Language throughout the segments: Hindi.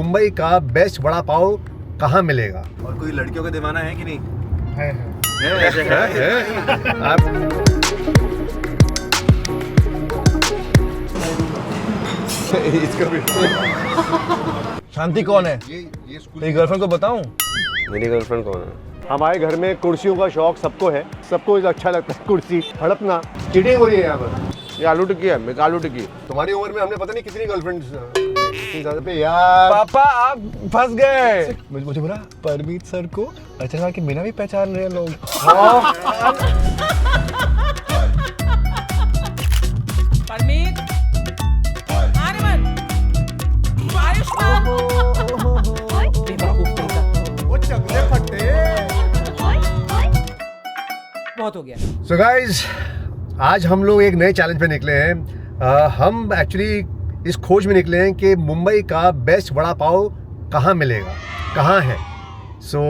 मुंबई का बेस्ट वड़ा पाव कहाँ मिलेगा। और कोई लड़कियों का दीवाना है कि नहीं? है। इसका भी शांति कौन है? तेरी गर्लफ्रेंड को बताऊं? मेरी गर्लफ्रेंड कौन है? हमारे घर में कुर्सियों का शौक सबको है, सबको अच्छा लगता है कुर्सी हड़पना। चीटिंग हो रही है यहाँ पर। ये आलू टिक्की है, मैं आलू टिक्की। तुम्हारी उम्र में हमने पता नहीं कितनी गर्लफ्रेंड्स पे यार। पापा आप फंस गए। मुझे बोला परमीत सर को अर्चना के बिना भी पहचान रहे हैं लोग। परमीत, आर्यमन, आयुष्मान, बेवकूफ तुम। वो चगले फटे। बहुत हो गया। So guys, आज हम लोग एक नए चैलेंज पे निकले हैं। हम एक्चुअली इस खोज में निकले हैं कि मुंबई का बेस्ट वड़ा पाव कहाँ मिलेगा, कहाँ है। सो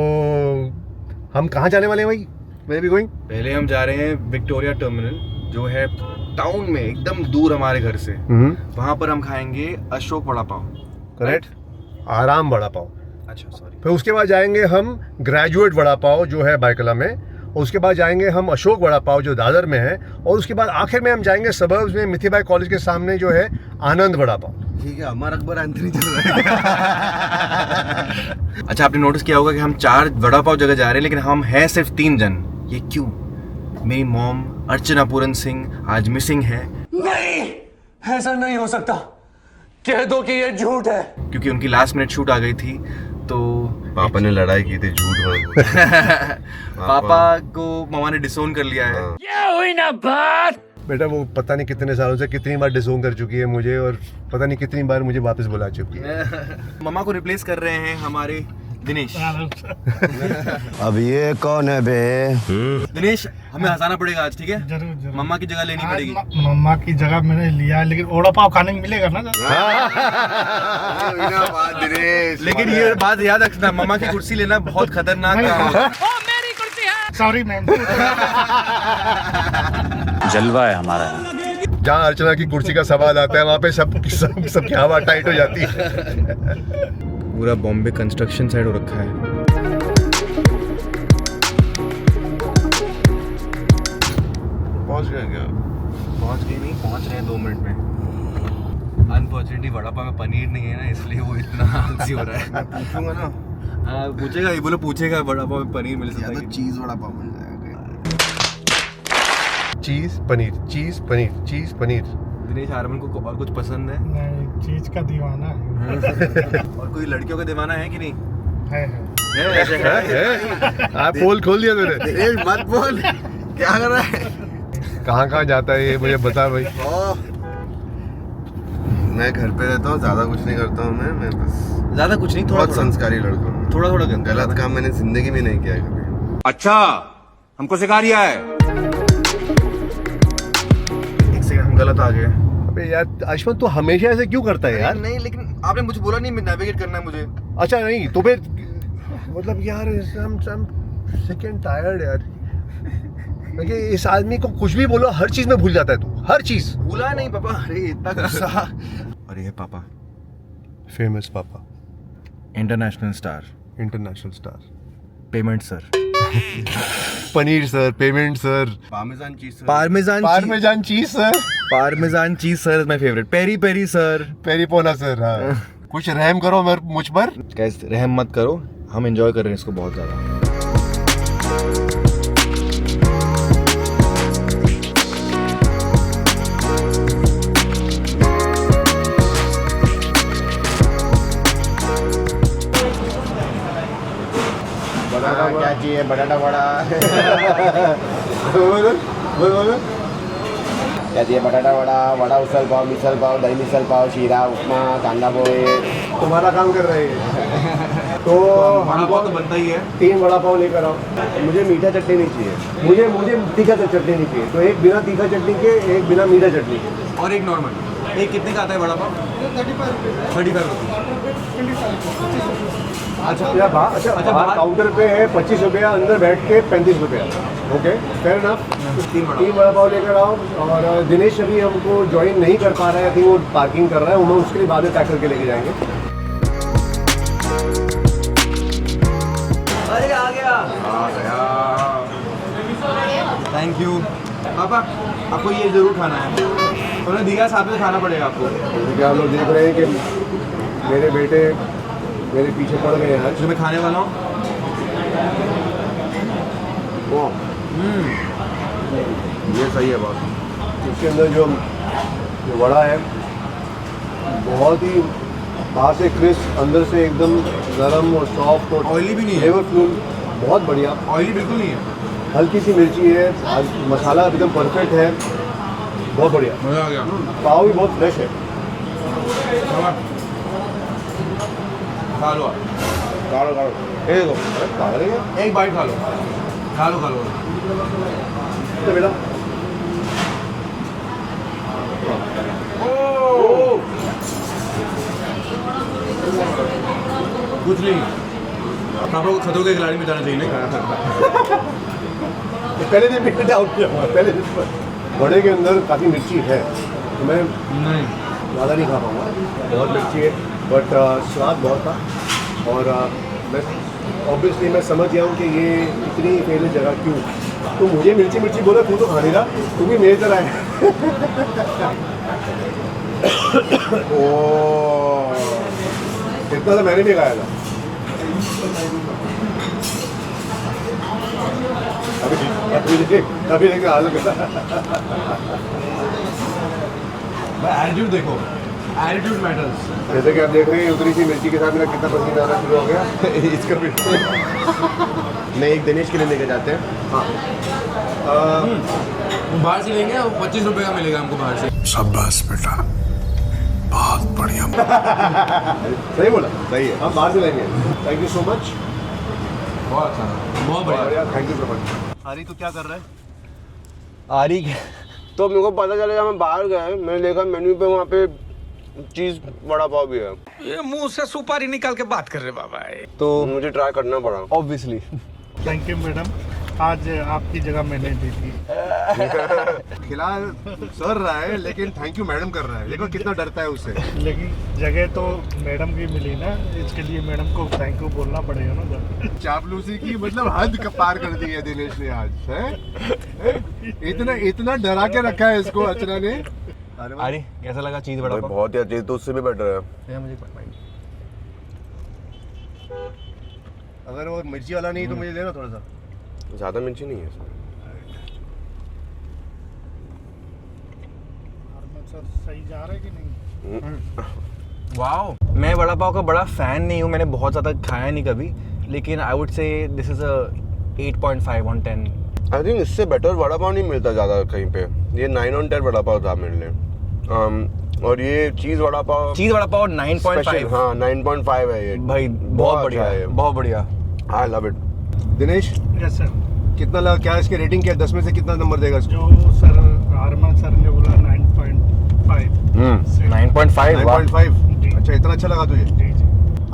हम कहाँ जाने वाले हैं भाई? Where are we going? पहले हम जा रहे हैं विक्टोरिया टर्मिनल, जो है टाउन में एकदम दूर हमारे घर से। वहाँ पर हम खाएंगे अशोक वड़ा पाव। करेक्ट, आराम वड़ा पाव। अच्छा सॉरी। फिर उसके बाद जाएंगे हम ग्रेजुएट वड़ा पाव जो है बायकला में, और उसके बाद जाएंगे हम अशोक वड़ा पाव जो दादर में है, और उसके बाद आखिर में हम जाएंगे सबर्ब्स में मिथिबाई कॉलेज के सामने जो है आनंद वड़ा पाव। ठीक है, अमर अकबर एंथनी चल रहा है। अच्छा, आपने नोटिस किया होगा कि हम 4 वड़ा पाव जगह जा रहे हैं, लेकिन हम हैं सिर्फ 3 जन। ये क्यों? मेरी मॉम अर्चना पूरन सिंह आज मिसिंग है। नहीं, ऐसा नहीं हो सकता। कह दो कि ये झूठ है। क्योंकि उनकी लास्ट मिनट शूट आ गई थी, तो पापा ने लड़ाई की थी झूठ। पापा को मामा ने डिसोन कर लिया है। ये हुई ना बात। बेटा वो पता नहीं कितने सालों से कितनी बार डिसोन कर चुकी है मुझे, और पता नहीं कितनी बार मुझे वापस बुला चुकी है। मामा को रिप्लेस कर रहे हैं हमारे दिनेश। अब ये कौन है बे? दिनेश, हमें हंसाना पड़ेगा आज, ठीक है? जरूर जरूर। मम्मा की जगह लेनी पड़ेगी। मम्मा की जगह मैंने लिया है, लेकिन ओड़ा पाव खाने को मिलेगा ना। लेकिन ये बात याद रखना, मम्मा की कुर्सी लेना बहुत खतरनाक काम है। Sorry ma'am. जलवा है हमारा। जहाँ अर्चना की कुर्सी का सवाल आता है वहाँ पे सबकी हवा टाइट हो जाती है। पूरा बॉम्बे कंस्ट्रक्शन साइड हो रखा है। पहुंच गए क्या? पहुंच गए नहीं, पहुंच रहे हैं 2 मिनट में। अनफॉर्चुनेटली वड़ा पाव में पनीर नहीं है ना, इसलिए वो इतना आलसी हो रहा है। पूछूंगा ना। हाँ पूछेगा, ये बोलो पूछेगा वड़ा पाव में पनीर मिल सकता है कि? चीज वड़ा पाव मिल जाएगा। चीज पनीर, चीज पनीर, चीज पनीर। दिनेश, आर्यमन को और कुछ पसंद है? नहीं, चीज का दीवाना है। और कोई लड़कियों का दीवाना है कि नहीं? है। आप पोल खोल दिया तूने। मत बोल, क्या कर रहा है? कहाँ कहाँ जाता है ये मुझे बता भाई। मैं घर पे रहता हूँ, ज्यादा कुछ नहीं करता हूँ। मैं बस ज्यादा कुछ नहीं, बहुत संस्कारी लड़का हूँ। थोड़ा थोड़ा गलत काम मैंने जिंदगी में नहीं किया है कभी। अच्छा, हमको सिखा रिया है। एक सेकंड, हम गलत आ गए। अबे यार आयुष्मान तू हमेशा ऐसे क्यों करता है यार? नहीं, लेकिन आपने मुझे बोला नहीं नेविगेट करना है मुझे। अच्छा नहीं तो फिर मतलब यार सिक एंड टायर्ड यार। क्योंकि इस आदमी को कुछ भी बोलो हर चीज में भूल जाता है तू, हर चीज। भूला नहीं पापा, अरे इतना गुस्सा। और ये पापा फेमस पापा, international star, international star, payment sir, paneer sir, payment sir, parmesan cheese sir. Parmesan cheese sir, parmesan cheese sir is my favourite. Peri peri sir, पेरीपोना सर। हाँ कुछ रहम करो मुझ पर। गाइस रहम मत करो, हम एंजॉय कर रहे हैं इसको बहुत ज्यादा। क्या चाहिए? बटाटा वड़ा। क्या चाहिए? बटाटा वड़ा, वड़ा उसल पाव, मिसल पाव, दही मिसल पाव, शीरा, उपमा, कांदा पोहे। तुम्हारा काम कर रहे हैं तो हमको तो बनता ही है। 3 वड़ा पाव लेकर आओ। मुझे मीठा चटनी नहीं चाहिए। मुझे तीखा चटनी नहीं चाहिए, तो एक बिना तीखा चटनी के, एक बिना मीठा चटनी के। और एक नॉर्मल। एक कितने का आता है वड़ा पाव? 35 अच्छा बाहर काउंटर पे है 25 रुपया, अंदर बैठ के 35 रुपया। Okay fair enough. 3 vada pav लेकर आओ। और दिनेश अभी हमको ज्वाइन नहीं कर पा रहा है, आई थिंक वो पार्किंग कर रहा है, हम उसके लिए बाद में पैक करके लेके जाएंगे। पापा आपको ये जरूर खाना है, उन्होंने दिया साथ में खाना पड़ेगा आपको। जैसे कि आप लोग देख रहे हैं कि मेरे बेटे मेरे पीछे पड़ गए हैं आज। जो मैं खाने वाला हूँ ये सही है बात। इसके अंदर जो वड़ा है बहुत ही बाहर से क्रिस्प, अंदर से एकदम नरम और सॉफ्ट और ऑयली भी नहीं है, फ्लेवरफुल, बहुत बढ़िया। ऑयली बिल्कुल नहीं है, हल्की सी मिर्ची है, आज मसाला एकदम परफेक्ट है, बहुत बढ़िया। मज़ा आ गया। पाव भी बहुत फ्रेश है। खा लो आप, खा लो एक बाइट खा लो तो बेटा कुछ नहीं, पापा को खतरों के खिलाड़ी में जाना चाहिए ना। पहले दिन मैंने डाउट किया हुआ, पहले दिन पर बड़े के अंदर काफ़ी मिर्ची है तो मैं नहीं ज़्यादा नहीं खा पाऊँगा, बहुत मिर्ची है बट स्वाद बहुत था। और मैं ऑब्वियसली मैं समझ गया हूँ कि ये इतनी फेमस जगह क्यों। तो मुझे मिर्ची मिर्ची बोला, तू तो खा नहीं रहा, तू भी मेरी तरह है। ओह, इतना तो मैंने भी खाया था। अभी देखिए हाल एटीट्यूड देखो, एटीट्यूड मैटर्स। जैसे कि आप देख रहे हैं उतनी सी मिर्ची के साथ मेरा कितना पसीना आना शुरू हो गया। इसका भी मैं एक दिनेश के लिए लेके जाते हैं। हाँ बाहर से लेंगे, 25 रुपए का मिलेगा हमको बाहर से। शाबाश बेटा, बहुत बढ़िया। सही बोला, सही है, हम बाहर से लेंगे। थैंक यू सो मच, बहुत अच्छा, बहुत बढ़िया। Thank you so much. आरी तो क्या कर रहा है? आरी तो मेरे को पता चलेगा, मैं बाहर गया, मैंने देखा मेन्यू पे वहाँ पे चीज़ वड़ा पाव भी है, ये मुंह से सुपारी निकाल के बात कर रहे बाबा। तो मुझे ट्राई करना पड़ा ऑब्वियसली। थैंक यू मैडम, आज आपकी जगह मैंने दी थी। खिला सर रहा है लेकिन थैंक यू मैडम कर रहा है, देखो कितना डरता है उससे। लेकिन जगह तो मैडम की मिली ना, इसके लिए मैडम को थैंक यू बोलना पड़ेगा ना। चापलूसी की मतलब हद पार कर दी है दिनेश ने आज, है? इतना डरा के रखा है इसको अर्चना ने। अरे कैसा लगा चीज बड़ा पाव? बहुत ही अच्छी, तो उससे भी बेटर है। अगर वो मिर्ची वाला नहीं तो मुझे देना थोड़ा सा। ज़्यादा मिर्ची नहीं है इसमें। सही जा रहा है कि नहीं? वाओ, मैं वड़ा पाव का बड़ा फैन नहीं हूँ, मैंने बहुत ज़्यादा खाया नहीं कभी, लेकिन I would say this is a 8.5 on 10। I think इससे बेटर वड़ा पाव नहीं मिलता ज़्यादा कहीं पे। ये 9 on 10 वड़ा पाव था मेरे लिए। और ये चीज़ वड़ा पाव 9.5। हाँ 9.5 है ये भाई बहुत बढ़िया है, बहुत बढ़िया। I love it. Dinesh yes sir. कितना लगा, क्या इसकी रेटिंग क्या है? 10 में से कितना नंबर देगा इसको? जो सर आरमान सर ने बोला 9.5। 9.5। 9.5। अच्छा, इतना अच्छा लगा तुझे? जी जी।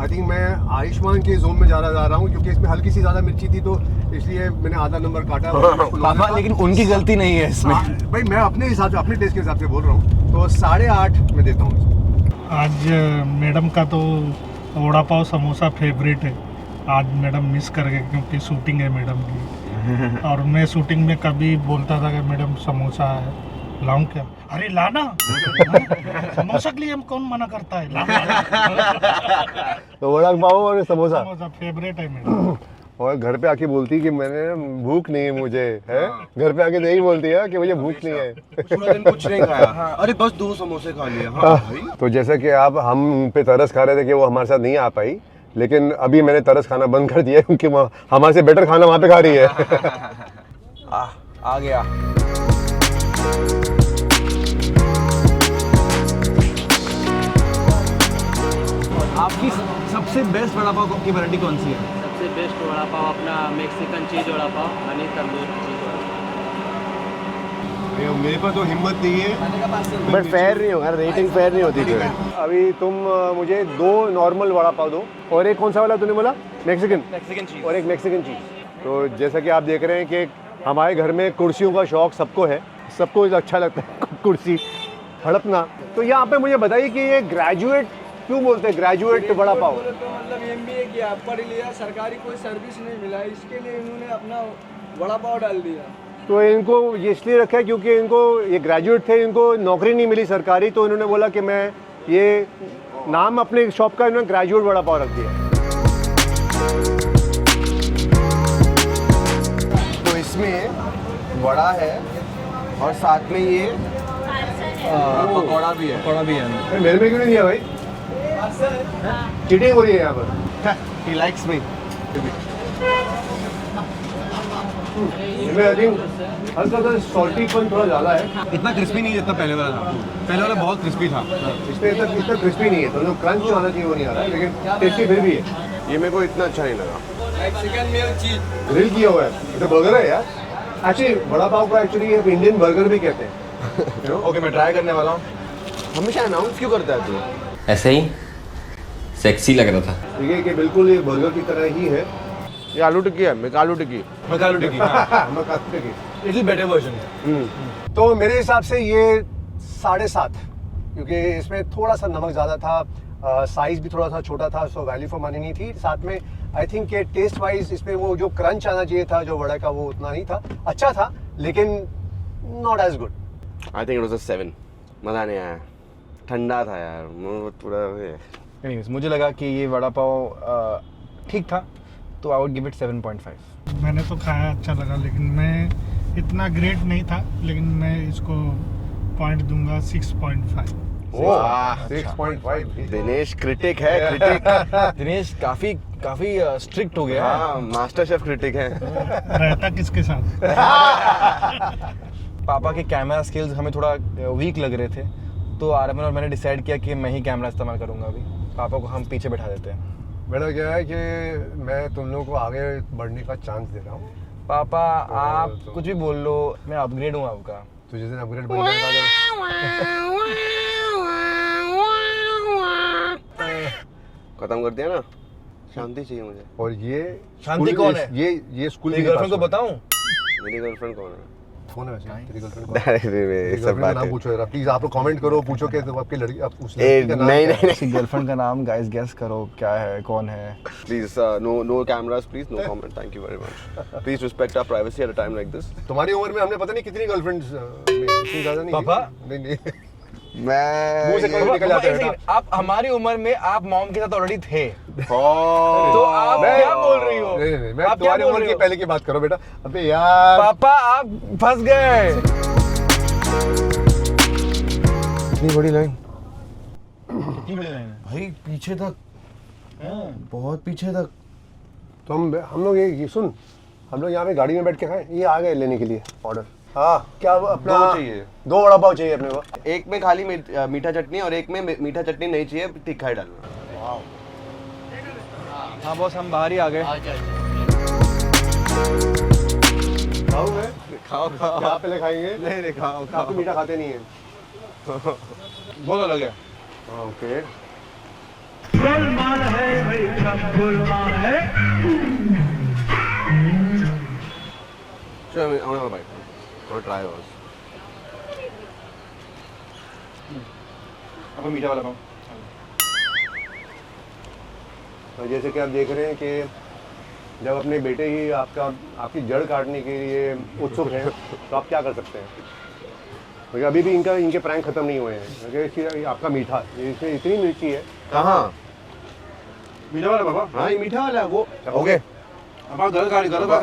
आई थिंक मैं आयुष्मान के जोन में जा रहा हूँ क्योंकि इसमें हल्की सी ज़्यादा मिर्ची थी, तो इसलिए मैंने आधा नंबर काटा। पापा लेकिन उनकी गलती नहीं है इसमें। भाई मैं अपने हिसाब से, अपने टेस्ट के हिसाब से बोल रहा हूँ, तो 8.5 में देता हूँ इसको। आज मैडम का तो वड़ा पाव समोसा फेवरेट है। आज मैडम मिस कर गए क्योंकि शूटिंग है मैडम की। और मैं शूटिंग में कभी बोलता था कि मैडम समोसा है, लाऊं क्या? अरे लाना। समोसा के लिए हम कौन मना करता है? लाना। तो वड़ा पाव और समोसा समोसा फेवरेट है मैडम। और घर पे आके बोलती कि मैंने भूख नहीं है मुझे, है? घर पे आके तो यही बोलती है कि मुझे भूख नहीं है। पूरा दिन कुछ नहीं खाया। अरे बस 2 समोसे खा लिए। हाँ भाई। तो जैसा कि आप हम पे तरस खा रहे थे कि वो हमारे साथ नहीं आ पाई, लेकिन अभी मैंने तरस खाना बंद कर दिया क्योंकि वो हमारे से बेटर खाना वहाँ पे खा रही है। आ गया। आपकी सबसे बेस्ट वड़ा पाव की वैरायटी कौन सी है? सबसे बेस्ट वड़ा पाव अपना मेक्सिकन चीज़ वड़ा पाव यानी तंदूर चीज़ वड़ा पाव। मेरे पास तो हिम्मत नहीं है, बट फेयर नहीं होगा, रेटिंग फेयर नहीं होती फिर। अभी तुम मुझे 2 नॉर्मल वड़ा पाव दो और एक कौन सा वाला तूने बोला? मैक्सिकन चीज और एक मैक्सिकन चीज़। तो जैसा कि आप देख रहे हैं कि हमारे घर में कुर्सियों का शौक सबको है, सबको अच्छा लगता है कुर्सी हड़पना। तो यहाँ पे मुझे बताइए कि ये ग्रेजुएट क्यों बोलते हैं, ग्रेजुएट वड़ा पाव? तो मतलब MBA किया, पढ़ लिया, सरकारी कोई सर्विस नहीं मिला, इसके लिए इन्होंने अपना वड़ा पाव डाल दिया। तो इनको ये इसलिए रखा है क्योंकि इनको ये ग्रेजुएट थे, इनको नौकरी नहीं मिली सरकारी, तो इन्होंने बोला कि मैं ये नाम अपने शॉप का इन्होंने ग्रेजुएट वड़ा पाव रख दिया। तो इसमें वड़ा है और साथ में ये पकौड़ा भी है। मेरे में क्यों नहीं दिया भाई? चीटिंग हो रही है यहाँ पर। He likes me. इसमें आई थिंक हल्का सा सॉल्टीपन थोड़ा ज़्यादा है। इतना क्रिस्पी नहीं जितना पहले वाला था। पहले वाला बहुत क्रिस्पी था। इसमें इतना क्रिस्पी नहीं है, तो जो क्रंच जो आना चाहिए वो नहीं आ रहा है, लेकिन टेस्टी फिर भी है। ये मेरे को इतना अच्छा नहीं लगा। ग्रिल किया हुआ है, तो बर्गर है यार। एक्चुअली वड़ा पाव को एक्चुअली इंडियन बर्गर भी कहते हैं। ओके, मैं ट्राई करने वाला हूँ। हमेशा अनाउंस क्यों करता है तू? ऐसे ही सेक्सी लग रहा था। ठीक है कि बिल्कुल ये बर्गर की तरह ही है। ये आलू टिक्की है, मैं आलू टिक्की। मसाला टिक्की। मकाते की। It is better version. तो मेरे हिसाब से ये 7.5, क्योंकि इसमें थोड़ा सा नमक ज़्यादा था, साइज़ भी थोड़ा सा छोटा था, सो वैल्यू फॉर मनी नहीं थी। साथ में आई थिंक कि टेस्ट वाइज इसमें वो जो क्रंच आना चाहिए था जो वड़ा का, वो उतना नहीं था। अच्छा था लेकिन not as good. I think it was a 7। मज़ा नहीं आया, ठंडा था यार, मुंह पूरा। एनीवेज, मुझे लगा कि ये वड़ा पाव ठीक था, तो आई वुड गिव इट 7.5। मैंने तो खाया, अच्छा लगा, लेकिन मैं इतना ग्रेट नहीं था, लेकिन मैं इसको पॉइंट दूंगा 6.5। 6.5। दिनेश क्रिटिक है, क्रिटिक। दिनेश काफी स्ट्रिक्ट हो गया। हाँ, मास्टर शेफ क्रिटिक है। रहता किसके साथ? पापा के कैमरा स्किल्स हमें थोड़ा वीक लग रहे थे, तो आरमन और मैंने डिसाइड किया कि मैं ही कैमरा इस्तेमाल करूंगा। अभी पापा को हम पीछे बैठा देते हैं। मेरा क्या है कि मैं तुम लोगों को आगे बढ़ने का चांस दे रहा हूँ। पापा आप कुछ भी बोल लो, मैं अपग्रेड हूँ आपका। तो जिस दिन अपग्रेड बन खत्म कर दिया ना, शांति चाहिए मुझे। और ये शांति कौन है? ये स्कूल तेरी गर्लफ्रेंड को बताऊं? मेरी गर्लफ्रेंड कौन है? कौन है वैसे? तेरी गर्लफ्रेंड कौन है? अरे सब गर्लफ्रेंड का बात नाम है। पूछो जरा प्लीज। आप लोग कमेंट करो, पूछो कि तो आपकी लड़की आप उस ए, लड़की का नाम नहीं क्या है? नहीं उसकी गर्लफ्रेंड का नाम गाइस गेस करो क्या है, कौन है? Please no cameras please, no comment, thank you very much. Please respect our privacy at a time like this. तुम्हारी उम्र में हमने पता नहीं कितनी गर्लफ्रेंड्स, इतनी ज्यादा नहीं। पापा? नहीं मैं मुंह से कमेंट निकल जाते हैं। आप हमारी उम्र में आप मॉम के साथ ऑलरेडी थे, तो तो आप क्या बोल रही हो? नहीं, मैं आप क्या तुम्हारी बोल उम्र रही की हो? पहले की बात करो बेटा। अबे यार पापा आप फंस गए। इतनी बड़ी लाइन कितनी बड़ी लाइन है भाई, पीछे तक, बहुत पीछे तक। तो हम लोग ये सुन, हम लोग यहाँ पे गाड़ी में बैठ के खाएं। ये आ गए लेने के लिए ऑर्डर। हाँ क्या अपना दो चाहिए। 2 वड़ा पाव चाहिए अपने को। एक में खाली मीठा चटनी और एक में मीठा चटनी नहीं चाहिए, तीखा ही डालना। हाँ बॉस, हम बाहर ही आ गए। खाओ मैं खाओ खाओ। आप पहले खाएंगे? नहीं खाओ आप तो मीठा खाते नहीं है। बहुत अलग है। ओके चलो मैं भाई थोड़ा ट्राई बस। अब मीठा वाला खाओ। तो जैसे कि आप देख रहे हैं कि जब अपने बेटे ही आपकी जड़ काटने के लिए उत्सुक हैं, तो आप क्या कर सकते हैं? क्योंकि अभी भी इनके प्रैंक खत्म नहीं हुए हैं। क्योंकि आपका मीठा, इसमें इतनी मिर्ची है। कहाँ? मीठा वाला पापा? हाँ ये मीठा वाला है वो। ओके अब आप गलत खा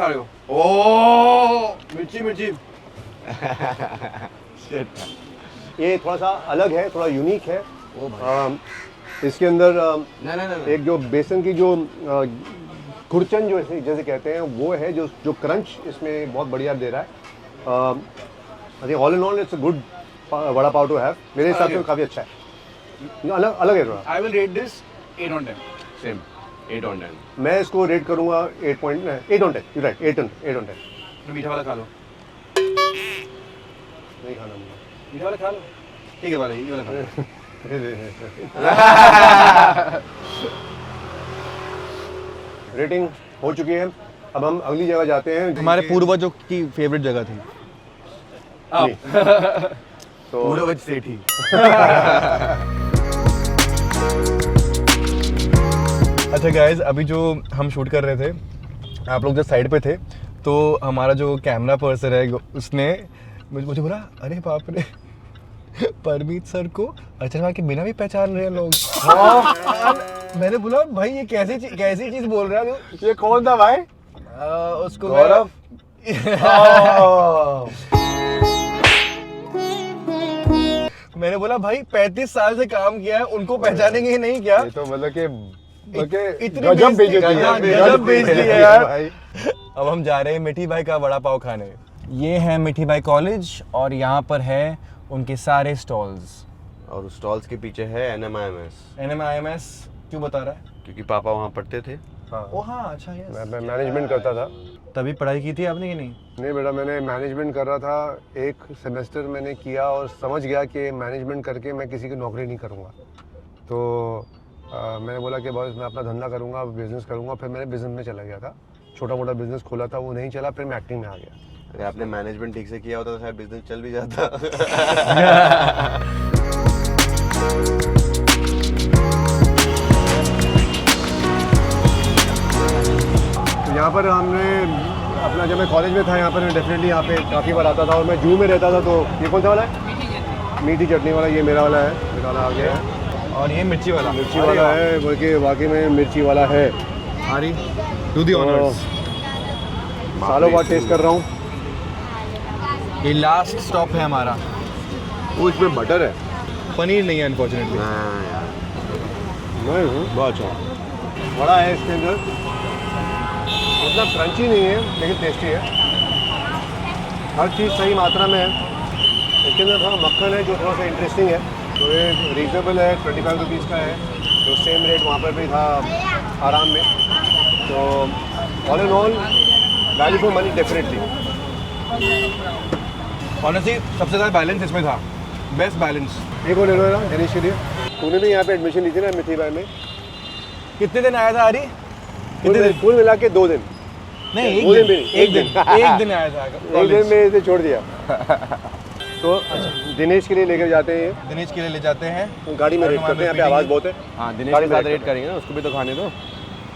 रहे हो। ओ मिर्ची ये थोड़ा सा अलग है, थोड़ा यूनिक है। इसके अंदर नहीं एक जो बेसन की जो खुरचन जो जैसे कहते हैं वो है, जो क्रंच इसमें बहुत बढ़िया दे रहा है। I think all in all it's a good vada pav to have. मेरे हिसाब से काफ़ी अच्छा है, अलग है थोड़ा। I will rate this 8 on 10। Same 8 on 10। मैं इसको रेट करूंगा 8 on 10। You right, 8 on 10। तो मीठा वाला खा लो। नहीं खाना मुझे। मीठा वाला खा लो। ठीक है वाला, ये वाला खा लो। रेटिंग हो चुकी है, अब हम अगली जगह जाते हैं। हमारे पूर्वजों की फेवरेट जगह थी। तो पूर्वज सेठी। अच्छा गाइज, अभी जो हम शूट कर रहे थे, आप लोग जब साइड पे थे तो हमारा जो कैमरा पर्सन है उसने मुझे बोला अरे बाप रे परमीत सर को अर्चना के बिना भी पहचान रहे हैं लोग। मैंने बोला भाई ये कैसी चीज बोल रहा है तू? ये कौन था भाई? उसको गौरव। मैंने बोला भाई 35 साल से काम किया है, उनको पहचानेंगे नहीं क्या? ये तो मतलब कि इतनी गजब बेइज्जती है, गजब बेइज्जती है यार। भाई। अब हम जा रहे हैं मिठी भाई का वड़ा पाव खाने। ये है मिठी भाई कॉलेज और यहाँ पर है उनके सारे स्टॉल्स। और उस स्टॉल्स के पीछे है NMIMS। NMIMS क्यों बता रहा है? क्योंकि पापा वहाँ पढ़ते थे। ओ हाँ अच्छा यस। मैं मैनेजमेंट करता था। तभी पढ़ाई की थी आपने कि नहीं? नहीं बेटा, मैंने मैनेजमेंट कर रहा था, एक सेमेस्टर मैंने किया और समझ गया कि मैनेजमेंट करके मैं किसी की नौकरी नहीं करूँगा। तो मैंने बोला कि बस मैं अपना धंधा करूँगा, बिज़नेस करूँगा। फिर मैंने बिज़नेस में चला गया था, छोटा मोटा बिज़नेस खोला था, वो नहीं चला, फिर मैं एक्टिंग में आ गया। अगर आपने मैनेजमेंट ठीक से किया होता तो शायद बिजनेस चल भी जाता। तो यहाँ पर हमने अपना, जब मैं कॉलेज में था यहाँ पर मैं डेफिनेटली यहाँ पे काफ़ी बार आता था और मैं जू में रहता था। तो ये कौन सा वाला है? मीठी चटनी वाला। ये मेरा वाला है, मेरा वाला आ गया है। और ये मिर्ची वाला है, बल्कि वाकई में मिर्ची वाला है। हरी डू दी ऑनर्स। सालों बाद टेस्ट कर रहा हूँ। ये लास्ट स्टॉप है हमारा। वो इसमें बटर है, पनीर नहीं है अनफॉर्चुनेटली। नहीं बहुत अच्छा बड़ा है। इसके अंदर मतलब क्रंची नहीं है लेकिन टेस्टी है, हर चीज़ सही मात्रा में है। इसके अंदर थोड़ा मक्खन है जो थोड़ा सा इंटरेस्टिंग है। तो ये रीजनेबल है, 25 रुपीज़ का है। तो सेम रेट वहाँ पर भी था आराम में। तो all in all value for money definitely. Honestly सबसे ज़्यादा बैलेंस इसमें था, बेस्ट बैलेंस। एक और ले लो ना दिनेश के लिए। तूने भी यहाँ पे एडमिशन ली थी ना मिठी भाई में? कितने दिन आया था हरी? कुल मिला के 2 दिन। नहीं एक दिन भी नहीं, एक दिन आया था। एक दिन में इसे छोड़ दिया। तो दिनेश के लिए लेकर जाते हैं, दिनेश के लिए ले जाते हैं। गाड़ी में रेट करते हैं। यहाँ पे आवाज़ बहुत है। हाँ दिनेश गाड़ी के में साथ रेट रेट करेंगे ना, उसको भी तो खाने दो।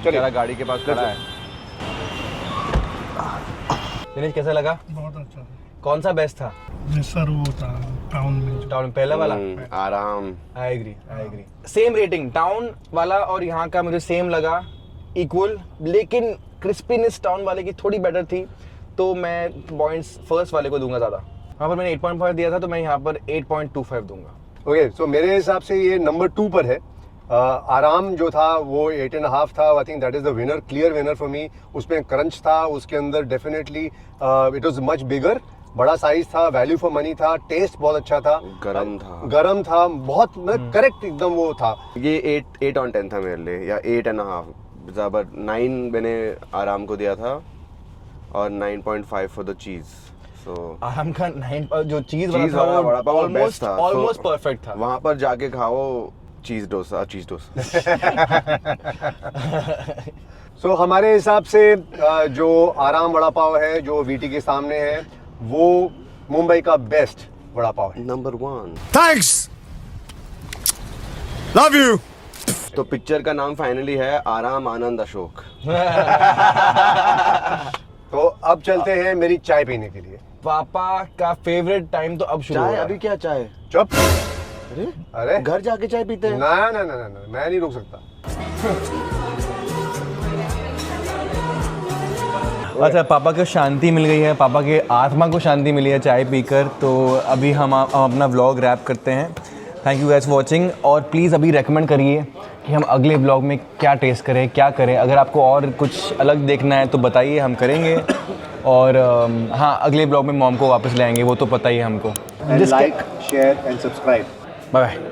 चलिए गाड़ी के पास खड़ा है। दिनेश कैसा लगा? बहुत अच्छा था। कौन सा बेस्ट था? जी सर, वो था टाउन में। टाउन पहला वाला? आराम। I agree. Same rating town वाला और यहाँ का मुझे सेम लगा, इक्वल। लेकिन क्रिस्पीनेस टाउन वाले की थोड़ी बेटर थी, तो मैं पॉइंट्स फर्स्ट वाले को दूंगा ज़्यादा। वहाँ पर मैंने 8.5 दिया था, तो मैं यहाँ पर 8.25 दूंगा। ओके, सो मेरे हिसाब से ये नंबर 2 पर है। आराम जो था वो 8.5 था। I think that is the winner, clear winner for me. उसमें क्रंच था, उसके अंदर definitely it was much bigger, बड़ा साइज था, वैल्यू फॉर मनी था, टेस्ट बहुत अच्छा था, गरम था बहुत, मतलब करेक्ट एकदम वो था। ये 8 on 10 था मेरे लिए, या 8.5। बराबर 9 मैंने आराम को दिया था और 9.5 फॉर द चीज। सो आराम का 9 जो चीज वड़ा पाव ऑलमोस्ट परफेक्ट था। वहाँ पर जाके खाओ चीज डोसा। सो हमारे हिसाब से जो आराम वड़ा पाव है जो वीटी के सामने है, वो मुंबई का बेस्ट वड़ा पाव है। नंबर 1। Thanks, love you. तो पिक्चर का नाम फाइनली है आराम आनंद अशोक। तो अब चलते हैं मेरी चाय पीने के लिए। पापा का फेवरेट टाइम तो अब शुरू हो चाय? रहा है। अभी क्या चाय? चुप। अरे घर जाके चाय पीते हैं? ना, मैं नहीं रुक सकता। अच्छा, पापा को शांति मिल गई है, पापा के आत्मा को शांति मिली है चाय पीकर। तो अभी हम अपना व्लॉग रैप करते हैं। Thank you guys for watching, और प्लीज़ अभी रेकमेंड करिए कि हम अगले व्लॉग में क्या टेस्ट करें, क्या करें। अगर आपको और कुछ अलग देखना है तो बताइए, हम करेंगे। और हाँ, अगले व्लॉग में मॉम को वापस ले आएंगे, वो तो पता ही है हमको। Like, share and subscribe. Bye bye.